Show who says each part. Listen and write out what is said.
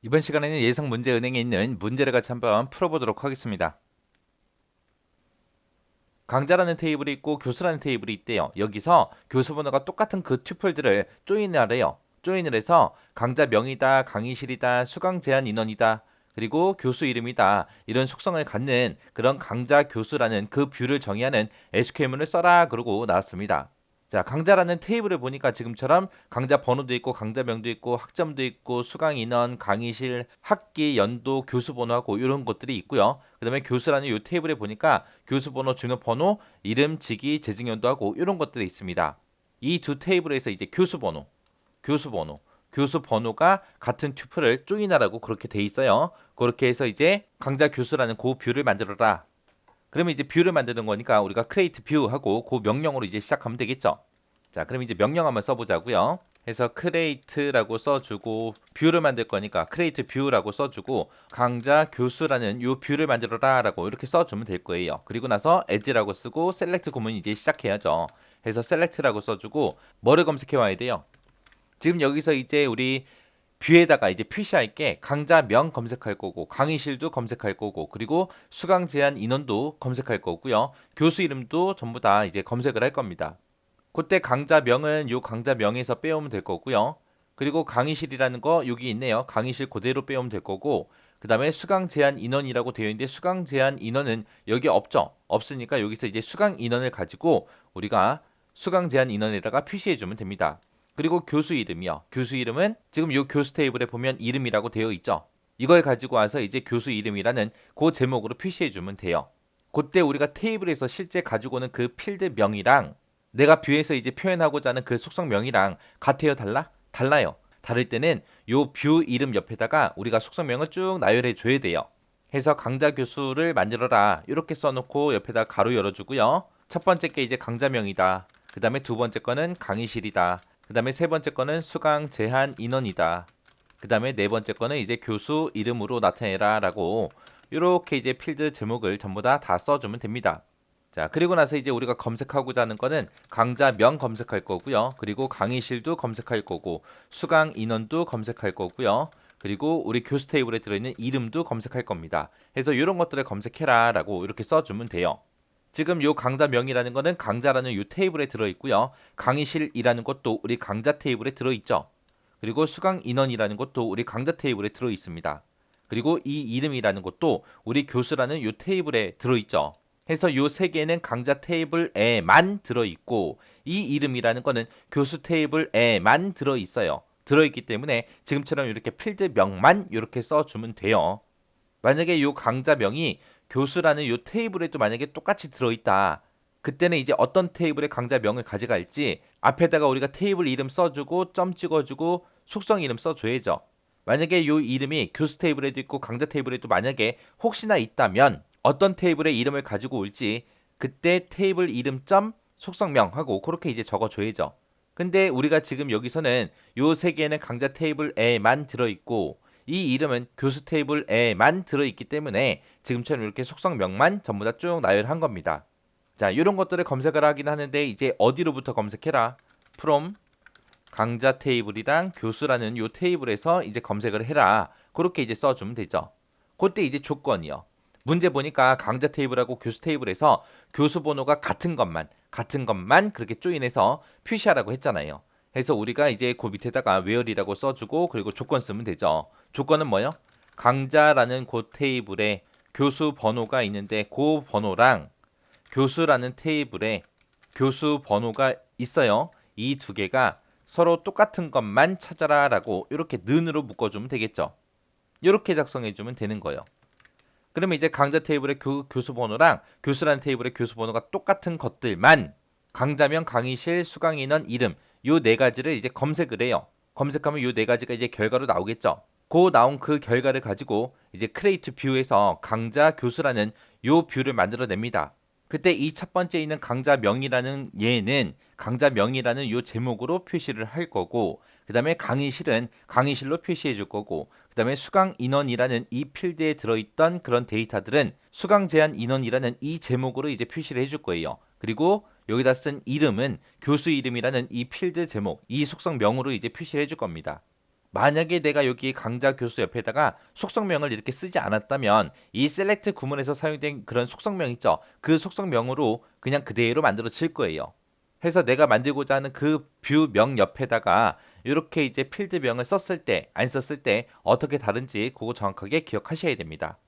Speaker 1: 이번 시간에는 예상 문제 은행에 있는 문제를 같이 한번 풀어보도록 하겠습니다. 강좌라는 테이블이 있고 교수라는 테이블이 있대요. 여기서 교수 번호가 똑같은 그 튜플들을 조인을 하래요. 조인을 해서 강좌 명이다, 강의실이다, 수강 제한 인원이다, 그리고 교수 이름이다, 이런 속성을 갖는 그런 강좌 교수라는 그 뷰를 정의하는 SQL문을 써라 그러고 나왔습니다. 자, 강좌라는 테이블을 보니까 지금처럼 강좌 번호도 있고 강좌명도 있고 학점도 있고 수강 인원, 강의실, 학기, 연도, 교수 번호하고 이런 것들이 있고요. 그다음에 교수라는 이 테이블에 보니까 교수 번호, 중요 번호, 이름, 직위, 재직 연도하고 이런 것들이 있습니다. 이 두 테이블에서 이제 교수 번호, 교수 번호, 교수 번호가 같은 튜플을 조인하라고 그렇게 돼 있어요. 그렇게 해서 이제 강좌 교수라는 그 뷰를 만들어라. 그러면 이제 뷰를 만드는 거니까 우리가 create view 하고 그 명령으로 이제 시작하면 되겠죠. 자, 그럼 이제 명령 한번 써보자고요. 해서 create라고 써주고 뷰를 만들 거니까 create view라고 써주고 강좌 교수라는 요 뷰를 만들어라라고 이렇게 써주면 될 거예요. 그리고 나서 as라고 쓰고 select 구문 이제 시작해야죠. 해서 select라고 써주고 뭐를 검색해 와야 돼요? 지금 여기서 이제 우리 뷰에다가 이제 표시할 게 강좌명 검색할 거고 강의실도 검색할 거고 그리고 수강 제한 인원도 검색할 거고요. 교수 이름도 전부 다 이제 검색을 할 겁니다. 그때 강좌명은 요 강좌명에서 빼오면 될 거고요. 그리고 강의실이라는 거 여기 있네요. 강의실 그대로 빼오면 될 거고 그 다음에 수강 제한 인원이라고 되어 있는데 수강 제한 인원은 여기 없죠. 없으니까 여기서 이제 수강 인원을 가지고 우리가 수강 제한 인원에다가 표시해 주면 됩니다. 그리고 교수 이름이요. 교수 이름은 지금 요 교수 테이블에 보면 이름이라고 되어 있죠. 이걸 가지고 와서 이제 교수 이름이라는 그 제목으로 표시해 주면 돼요. 그때 우리가 테이블에서 실제 가지고 오는 그 필드명이랑 내가 뷰에서 이제 표현하고자 하는 그 속성명이랑 같아요, 달라? 달라요. 다를 때는 요 뷰 이름 옆에다가 우리가 속성명을 쭉 나열해 줘야 돼요. 해서 강좌 교수를 만들어라 이렇게 써놓고 옆에다 가로 열어주고요. 첫 번째 게 이제 강좌명이다. 그 다음에 두 번째 거는 강의실이다. 그 다음에 세 번째 거는 수강 제한 인원이다. 그 다음에 네 번째 거는 이제 교수 이름으로 나타내라 라고 이렇게 이제 필드 제목을 전부 다 써주면 됩니다. 자, 그리고 나서 이제 우리가 검색하고자 하는 거는 강좌명 검색할 거고요. 그리고 강의실도 검색할 거고 수강 인원도 검색할 거고요. 그리고 우리 교수 테이블에 들어있는 이름도 검색할 겁니다. 해서 이런 것들을 검색해라 라고 이렇게 써주면 돼요. 지금 요 강좌명이라는 거는 강좌라는 요 테이블에 들어있고요. 강의실이라는 것도 우리 강좌 테이블에 들어있죠. 그리고 수강 인원이라는 것도 우리 강좌 테이블에 들어있습니다. 그리고 이 이름이라는 것도 우리 교수라는 요 테이블에 들어있죠. 해서 요 세 개는 강좌 테이블에만 들어있고 이 이름이라는 거는 교수 테이블에만 들어있어요. 들어있기 때문에 지금처럼 이렇게 필드명만 이렇게 써주면 돼요. 만약에 요 강좌명이 교수라는 요 테이블에도 만약에 똑같이 들어있다. 그때는 이제 어떤 테이블의 강좌명을 가져갈지 앞에다가 우리가 테이블 이름 써주고 점 찍어주고 속성 이름 써줘야죠. 만약에 요 이름이 교수 테이블에도 있고 강좌 테이블에도 만약에 혹시나 있다면 어떤 테이블의 이름을 가지고 올지 그때 테이블 이름 점 속성명하고 그렇게 이제 적어줘야죠. 근데 우리가 지금 여기서는 요 세 개는 강좌 테이블에만 들어있고 이 이름은 교수 테이블에만 들어있기 때문에 지금처럼 이렇게 속성명만 전부 다 쭉 나열한 겁니다. 자, 이런 것들을 검색을 하긴 하는데 이제 어디로부터 검색해라? from 강좌 테이블이랑 교수라는 요 테이블에서 이제 검색을 해라. 그렇게 이제 써주면 되죠. 그때 이제 조건이요. 문제 보니까 강좌 테이블하고 교수 테이블에서 교수 번호가 같은 것만 그렇게 조인해서 표시하라고 했잖아요. 해서 우리가 이제 그 밑에다가 where이라고 써주고 그리고 조건 쓰면 되죠. 조건은 뭐요? 강좌라는 그 테이블에 교수 번호가 있는데 그 번호랑 교수라는 테이블에 교수 번호가 있어요. 이 두 개가 서로 똑같은 것만 찾아라 라고 이렇게 는으로 묶어주면 되겠죠. 이렇게 작성해주면 되는 거예요. 그러면 이제 강좌 테이블의 교수 번호랑 교수라는 테이블의 교수 번호가 똑같은 것들만 강좌명, 강의실, 수강 인원, 이름 요 네 가지를 이제 검색을 해요. 검색하면 요 네 가지가 이제 결과로 나오겠죠. 그 나온 그 결과를 가지고 이제 create view에서 강좌 교수라는 요 뷰를 만들어냅니다. 그때 이 첫 번째 있는 강좌명이라는 얘는 강좌명이라는 요 제목으로 표시를 할 거고 그 다음에 강의실은 강의실로 표시해 줄 거고 그 다음에 수강 인원이라는 이 필드에 들어있던 그런 데이터들은 수강 제한 인원이라는 이 제목으로 이제 표시를 해줄 거예요. 그리고 여기다 쓴 이름은 교수 이름이라는 이 필드 제목, 이 속성명으로 이제 표시를 해줄 겁니다. 만약에 내가 여기 강자 교수 옆에다가 속성명을 이렇게 쓰지 않았다면 이 select 구문에서 사용된 그런 속성명 있죠. 그 속성명으로 그냥 그대로 만들어질 거예요. 해서 내가 만들고자 하는 그 뷰명 옆에다가 이렇게 이제 필드명을 썼을 때, 안 썼을 때 어떻게 다른지 그거 정확하게 기억하셔야 됩니다.